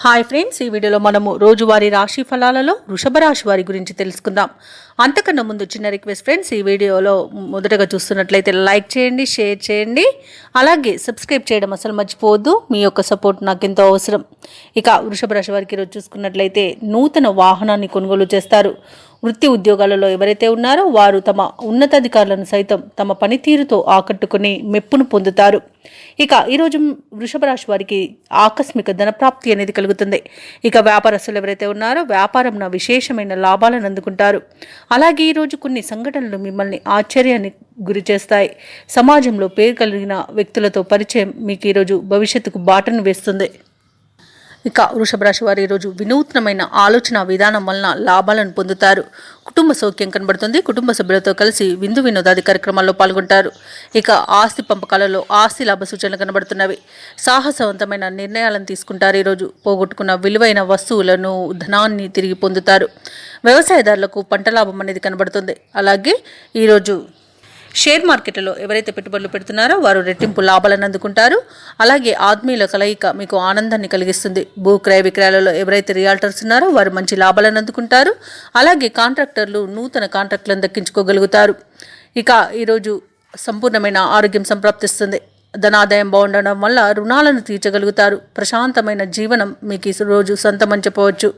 Hi friends, ఈ వీడియోలో మనము రోజువారీ రాశి ఫలాలలో వృషభ రాశి వారి గురించి తెలుసుకుందాం. అంతకన్నా ముందు చిన్న రిక్వెస్ట్ ఫ్రెండ్స్, ఈ వీడియోలో మొదటగా చూస్తున్నట్లయితే లైక్ చేయండి, షేర్ చేయండి, అలాగే సబ్స్క్రైబ్ చేయడం అసలు మర్చిపోవద్దు. మీ యొక్క సపోర్ట్ నాకు ఎంతో అవసరం. ఇక వృషభ రాశి వారికి ఈరోజు చూసుకున్నట్లయితే నూతన వాహనాన్ని కొనుగోలు చేస్తారు. వృత్తి ఉద్యోగాలలో ఎవరైతే ఉన్నారో వారు తమ ఉన్నతాధికారులను సైతం తమ పనితీరుతో ఆకట్టుకుని మెప్పును పొందుతారు. ఇక ఈరోజు వృషభ రాశి వారికి ఆకస్మిక ధనప్రాప్తి అనేది కలుగుతుంది. ఇక వ్యాపారస్తులు ఎవరైతే ఉన్నారో వ్యాపారంలో విశేషమైన లాభాలను అందుకుంటారు. అలాగే ఈరోజు కొన్ని సంఘటనలు మిమ్మల్ని ఆశ్చర్యాన్ని గురి చేస్తాయి. సమాజంలో పేరు కలిగిన వ్యక్తులతో పరిచయం మీకు ఈరోజు భవిష్యత్తుకు బాటను వేస్తుంది. ఇక వృషభ రాశి వారు ఈరోజు వినూత్నమైన ఆలోచన విధానం వలన లాభాలను పొందుతారు. కుటుంబ సౌఖ్యం కనబడుతుంది. కుటుంబ సభ్యులతో కలిసి విందు వినోదాది కార్యక్రమాల్లో పాల్గొంటారు. ఇక ఆస్తి పంపకాలలో ఆస్తి లాభ సూచనలు కనబడుతున్నవి. సాహసవంతమైన నిర్ణయాలను తీసుకుంటారు. ఈరోజు పోగొట్టుకున్న విలువైన వస్తువులను, ధనాన్ని తిరిగి పొందుతారు. వ్యవసాయదారులకు పంట లాభం అనేది కనబడుతుంది. అలాగే ఈరోజు షేర్ మార్కెట్లో ఎవరైతే పెట్టుబడులు పెడుతున్నారో వారు రెట్టింపు లాభాలను అందుకుంటారు. అలాగే ఆత్మీయుల కలయిక మీకు ఆనందాన్ని కలిగిస్తుంది. భూ క్రయ విక్రయాలలో ఎవరైతే రియాల్టర్స్ ఉన్నారో వారు మంచి లాభాలను అందుకుంటారు. అలాగే కాంట్రాక్టర్లు నూతన కాంట్రాక్టులను దక్కించుకోగలుగుతారు. ఇక ఈరోజు సంపూర్ణమైన ఆరోగ్యం సంప్రాప్తిస్తుంది. ధనాదాయం బాగుండడం వల్ల రుణాలను తీర్చగలుగుతారు. ప్రశాంతమైన జీవనం మీకు ఈ రోజు సొంతమని చెప్పవచ్చు.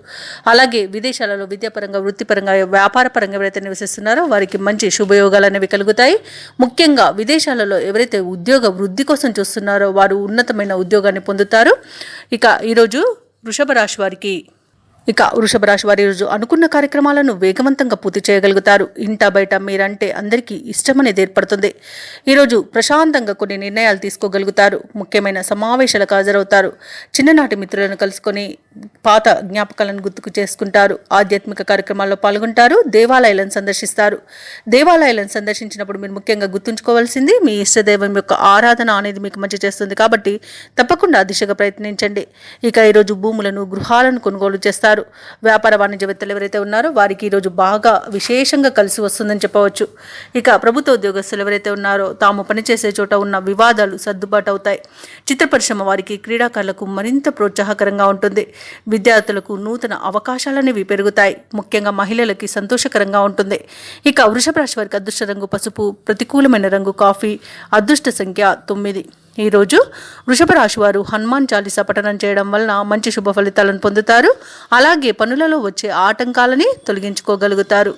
అలాగే విదేశాలలో విద్యాపరంగా, వృత్తిపరంగా, వ్యాపారపరంగా ఎవరైతే నివసిస్తున్నారో వారికి మంచి శుభయోగాలు అనేవి కలుగుతాయి. ముఖ్యంగా విదేశాలలో ఎవరైతే ఉద్యోగ వృద్ధి కోసం చూస్తున్నారో వారు ఉన్నతమైన ఉద్యోగాన్ని పొందుతారు. ఇక ఈరోజు వృషభ రాశి వారికి ఈరోజు అనుకున్న కార్యక్రమాలను వేగవంతంగా పూర్తి చేయగలుగుతారు. ఇంట బయట మీరంటే అందరికీ ఇష్టం అనేది ఏర్పడుతుంది. ఈరోజు ప్రశాంతంగా కొన్ని నిర్ణయాలు తీసుకోగలుగుతారు. ముఖ్యమైన సమావేశాలకు హాజరవుతారు. చిన్ననాటి మిత్రులను కలుసుకొని పాత జ్ఞాపకాలను గుర్తుకు చేసుకుంటారు. ఆధ్యాత్మిక కార్యక్రమాల్లో పాల్గొంటారు. దేవాలయాలను సందర్శిస్తారు. దేవాలయాలను సందర్శించినప్పుడు మీరు ముఖ్యంగా గుర్తుంచుకోవాల్సింది మీ ఇష్టదైవం యొక్క ఆరాధన అనేది మీకు మంచి చేస్తుంది. కాబట్టి తప్పకుండా దిశగా ప్రయత్నించండి. ఇక ఈరోజు భూములను, గృహాలను కొనుగోలు చేస్తారు. వ్యాపార వాణిజ్యవేత్తలు ఎవరైతే ఉన్నారో వారికి ఈరోజు బాగా విశేషంగా కలిసి వస్తుందని చెప్పవచ్చు. ఇక ప్రభుత్వ ఉద్యోగస్తులు ఎవరైతే ఉన్నారో తాము పనిచేసే చోట ఉన్న వివాదాలు సర్దుబాటు అవుతాయి. చిత్ర పరిశ్రమ వారికి, క్రీడాకారులకు మరింత ప్రోత్సాహకరంగా ఉంటుంది. విద్యార్థులకు నూతన అవకాశాలనేవి పెరుగుతాయి. ముఖ్యంగా మహిళలకి సంతోషకరంగా ఉంటుంది. ఇక వృషభ రాశి వారికి అదృష్ట రంగు పసుపు, ప్రతికూలమైన రంగు కాఫీ, అదృష్ట సంఖ్య 9. ఈరోజు వృషభ రాశి వారు హనుమాన్ చాలీసా పఠనం చేయడం వలన మంచి శుభ ఫలితాలను పొందుతారు. అలాగే పనులలో వచ్చే ఆటంకాలని తొలగించుకోగలుగుతారు.